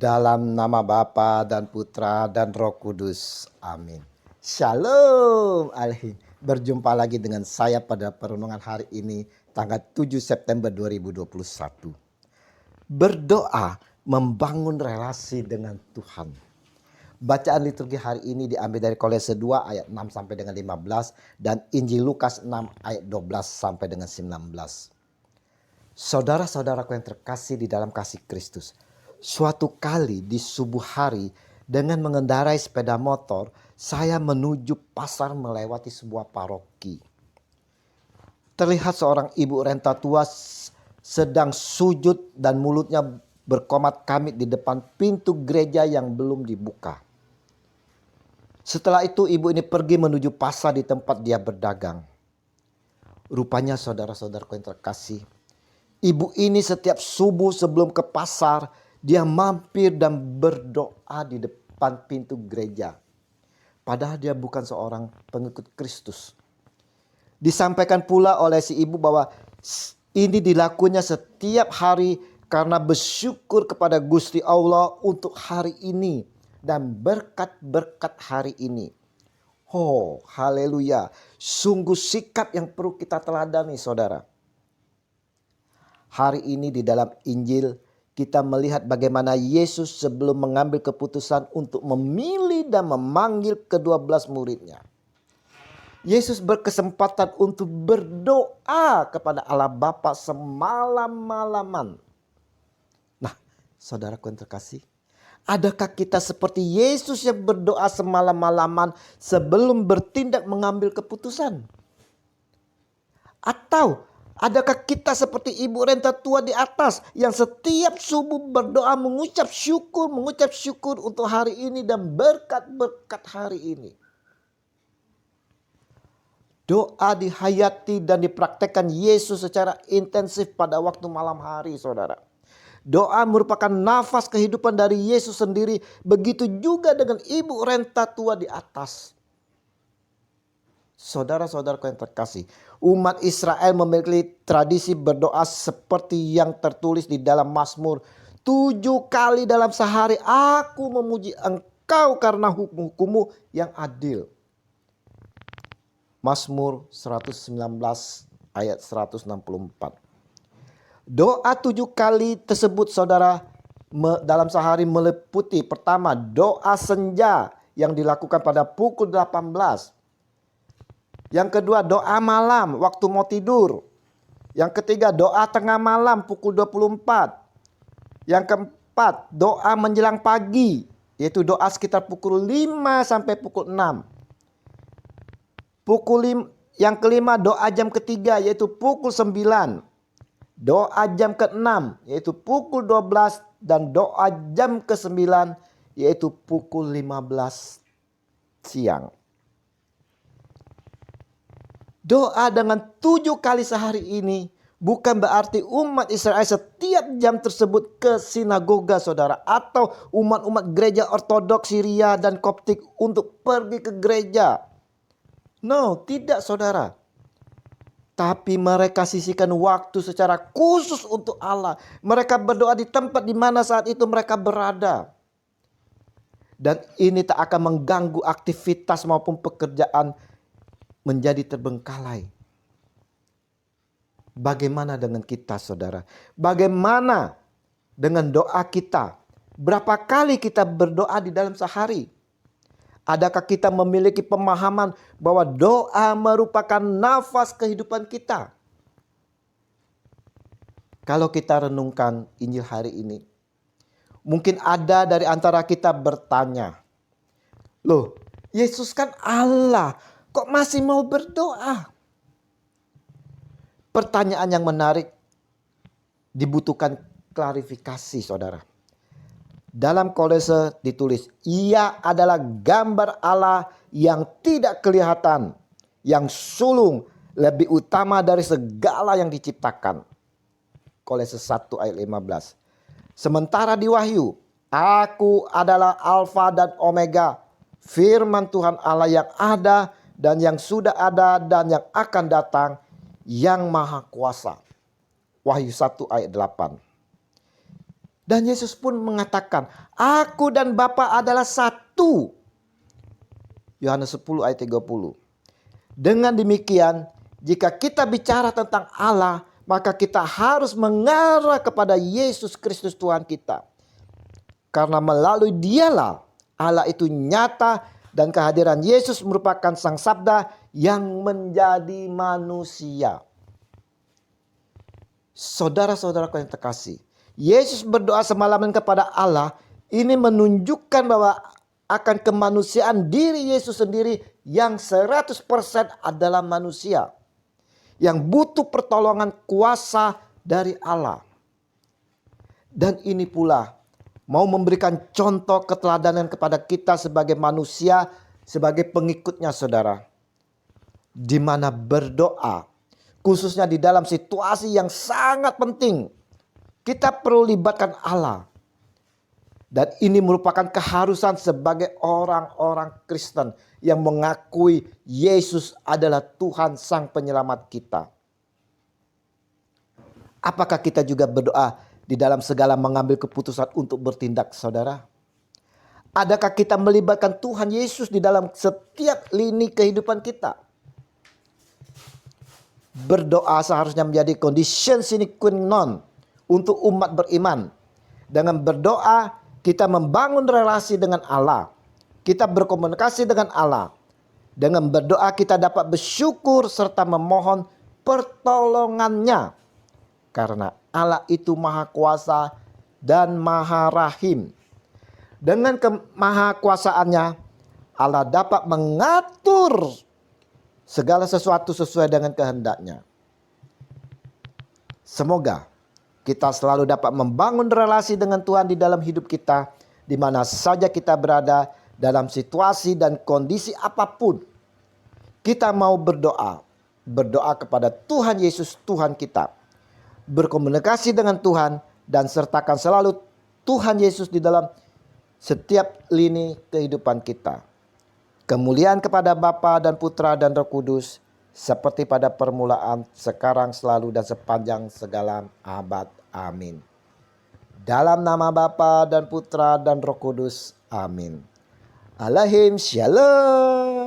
Dalam nama Bapa dan Putra dan Roh Kudus. Amin. Shalom alaikum. Berjumpa lagi dengan saya pada perenungan hari ini tanggal 7 September 2021. Berdoa membangun relasi dengan Tuhan. Bacaan liturgi hari ini diambil dari Kolose 2 ayat 6 sampai dengan 15 dan Injil Lukas 6 ayat 12 sampai dengan 19. Saudara-saudaraku yang terkasih di dalam kasih Kristus, suatu kali di subuh hari dengan mengendarai sepeda motor, saya menuju pasar melewati sebuah paroki. Terlihat seorang ibu renta tua sedang sujud dan mulutnya berkomat kamit di depan pintu gereja yang belum dibuka. Setelah itu ibu ini pergi menuju pasar di tempat dia berdagang. Rupanya saudara-saudaraku yang terkasih, ibu ini setiap subuh sebelum ke pasar, dia mampir dan berdoa di depan pintu gereja. Padahal dia bukan seorang pengikut Kristus. Disampaikan pula oleh si ibu bahwa ini dilakukannya setiap hari karena bersyukur kepada Gusti Allah untuk hari ini dan berkat-berkat hari ini. Oh, haleluya. Sungguh sikap yang perlu kita teladani, saudara. Hari ini di dalam Injil kita melihat bagaimana Yesus sebelum mengambil keputusan untuk memilih dan memanggil ke-12 muridnya. Yesus berkesempatan untuk berdoa kepada Allah Bapa semalam-malaman. Nah, saudaraku yang terkasih, adakah kita seperti Yesus yang berdoa semalam-malaman sebelum bertindak mengambil keputusan? Atau adakah kita seperti ibu renta tua di atas yang setiap subuh berdoa mengucap syukur untuk hari ini dan berkat-berkat hari ini? Doa dihayati dan dipraktekkan Yesus secara intensif pada waktu malam hari, saudara. Doa merupakan nafas kehidupan dari Yesus sendiri. Begitu juga dengan ibu renta tua di atas. Saudara-saudaraku yang terkasih, umat Israel memiliki tradisi berdoa seperti yang tertulis di dalam Mazmur. 7 kali dalam sehari aku memuji Engkau karena hukum-Mu yang adil. Mazmur 119 ayat 164. Doa 7 kali tersebut, saudara, dalam sehari meliputi pertama doa senja yang dilakukan pada pukul 18. Yang kedua doa malam waktu mau tidur. Yang ketiga doa tengah malam pukul 24. Yang keempat doa menjelang pagi, yaitu doa sekitar pukul 5 sampai pukul 6. Yang kelima doa jam ketiga yaitu pukul 9. Doa jam ke-6 yaitu pukul 12 dan doa jam ke-9 yaitu pukul 15 siang. Doa dengan 7 kali sehari ini bukan berarti umat Israel setiap jam tersebut ke sinagoga, saudara, atau umat-umat gereja ortodoks Syria dan Koptik untuk pergi ke gereja. No, tidak, saudara. Tapi mereka sisihkan waktu secara khusus untuk Allah. Mereka berdoa di tempat di mana saat itu mereka berada. Dan ini tak akan mengganggu aktivitas maupun pekerjaan menjadi terbengkalai. Bagaimana dengan kita, saudara? Bagaimana dengan doa kita? Berapa kali kita berdoa di dalam sehari? Adakah kita memiliki pemahaman bahwa doa merupakan nafas kehidupan kita? Kalau kita renungkan Injil hari ini, mungkin ada dari antara kita bertanya, loh, Yesus kan Allah, kok masih mau berdoa? Pertanyaan yang menarik dibutuhkan klarifikasi, saudara. Dalam Kolose ditulis, Ia adalah gambar Allah yang tidak kelihatan, yang sulung, lebih utama dari segala yang diciptakan. Kolose 1 ayat 15. Sementara di Wahyu, Aku adalah Alfa dan Omega, firman Tuhan Allah yang ada dan yang sudah ada dan yang akan datang, yang maha kuasa. Wahyu 1 ayat 8. Dan Yesus pun mengatakan, aku dan Bapa adalah satu. Yohanes 10 ayat 30. Dengan demikian, jika kita bicara tentang Allah, maka kita harus mengarah kepada Yesus Kristus Tuhan kita. Karena melalui Dialah Allah itu nyata, dan kehadiran Yesus merupakan Sang Sabda yang menjadi manusia. Saudara-saudaraku yang terkasih, Yesus berdoa semalaman kepada Allah. Ini menunjukkan bahwa akan kemanusiaan diri Yesus sendiri yang 100% adalah manusia, yang butuh pertolongan kuasa dari Allah. Dan ini pula mau memberikan contoh keteladanan kepada kita sebagai manusia, sebagai pengikutnya saudara. Di mana berdoa, khususnya di dalam situasi yang sangat penting, kita perlu libatkan Allah. Dan ini merupakan keharusan sebagai orang-orang Kristen yang mengakui Yesus adalah Tuhan Sang Penyelamat kita. Apakah kita juga berdoa di dalam segala mengambil keputusan untuk bertindak, saudara? Adakah kita melibatkan Tuhan Yesus di dalam setiap lini kehidupan kita? Berdoa seharusnya menjadi condition sine qua non untuk umat beriman. Dengan berdoa, kita membangun relasi dengan Allah. Kita berkomunikasi dengan Allah. Dengan berdoa kita dapat bersyukur serta memohon pertolongannya. Karena Allah itu maha kuasa dan maha rahim. Dengan kemahakuasaannya, Allah dapat mengatur segala sesuatu sesuai dengan kehendaknya. Semoga kita selalu dapat membangun relasi dengan Tuhan di dalam hidup kita, di mana saja kita berada, dalam situasi dan kondisi apapun. Kita mau berdoa kepada Tuhan Yesus Tuhan kita, berkomunikasi dengan Tuhan, dan sertakan selalu Tuhan Yesus di dalam setiap lini kehidupan kita. Kemuliaan kepada Bapa dan Putra dan Roh Kudus, seperti pada permulaan, sekarang, selalu, dan sepanjang segala abad. Amin. Dalam nama Bapa dan Putra dan Roh Kudus. Amin. Alahim Shalom.